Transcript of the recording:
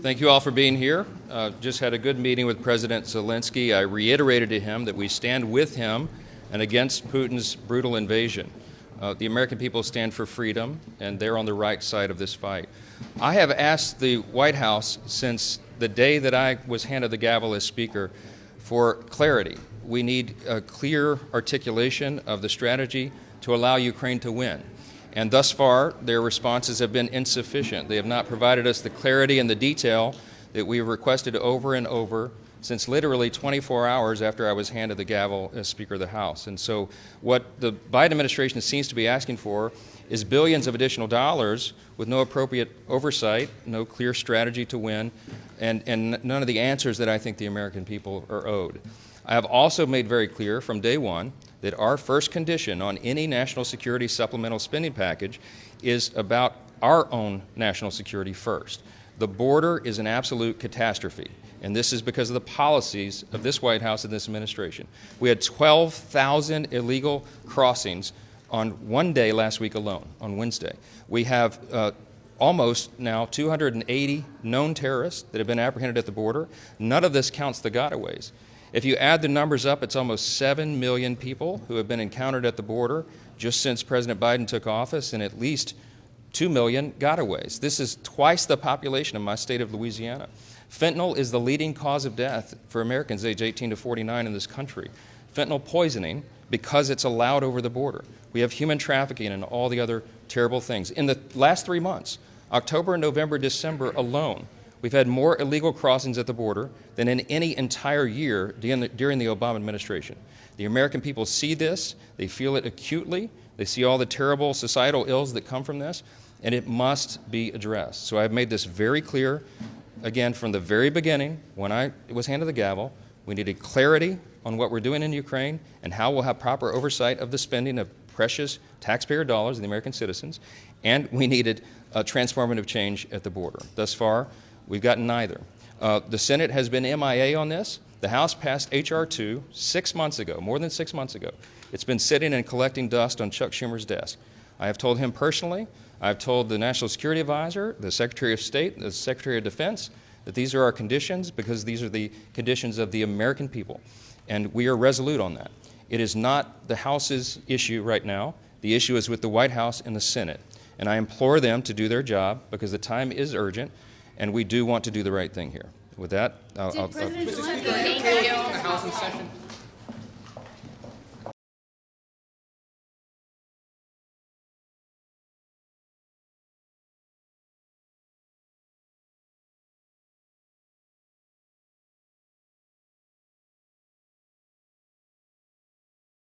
Thank you all for being here. Just had a good meeting with President Zelenskyy. I reiterated to him that we stand with him and against Putin's brutal invasion. The American people stand for freedom, and they're on the right side of this fight. I have asked the White House since the day that I was handed the gavel as Speaker for clarity. We need a clear articulation of the strategy to allow Ukraine to win. And thus far, their responses have been insufficient. They have not provided us the clarity and the detail that we requested over and over since literally 24 hours after I was handed the gavel as Speaker of the House. And so what the Biden administration seems to be asking for is billions of additional dollars with no appropriate oversight, no clear strategy to win, and none of the answers that I think the American people are owed. I have also made very clear from day one that our first condition on any national security supplemental spending package is about our own national security first. The border is an absolute catastrophe, and this is because of the policies of this White House and this administration. We had 12,000 illegal crossings on one day last week alone, on Wednesday. We have almost now 280 known terrorists that have been apprehended at the border. None of this counts the gotaways. If you add the numbers up, it's almost 7 million people who have been encountered at the border just since President Biden took office, and at least 2 million gotaways. This is twice the population of my state of Louisiana. Fentanyl is the leading cause of death for Americans age 18 to 49 in this country. Fentanyl poisoning, because it's allowed over the border. We have human trafficking and all the other terrible things. In the last 3 months, October, November, December alone, we've had more illegal crossings at the border than in any entire year during the Obama administration. The American people see this, they feel it acutely, they see all the terrible societal ills that come from this, and it must be addressed. So I've made this very clear, again, from the very beginning, when I was handed the gavel. We needed clarity on what we're doing in Ukraine and how we'll have proper oversight of the spending of precious taxpayer dollars of the American citizens, and we needed a transformative change at the border. Thus far, we've gotten neither. The Senate has been MIA on this. The House passed H.R. 2 6 months ago, more than 6 months ago. It's been sitting and collecting dust on Chuck Schumer's desk. I have told him personally, I've told the National Security Advisor, the Secretary of State, the Secretary of Defense, that these are our conditions because these are the conditions of the American people. And we are resolute on that. It is not the House's issue right now. The issue is with the White House and the Senate. And I implore them to do their job because the time is urgent, and we do want to do the right thing here. With that, Did President Zelenskyy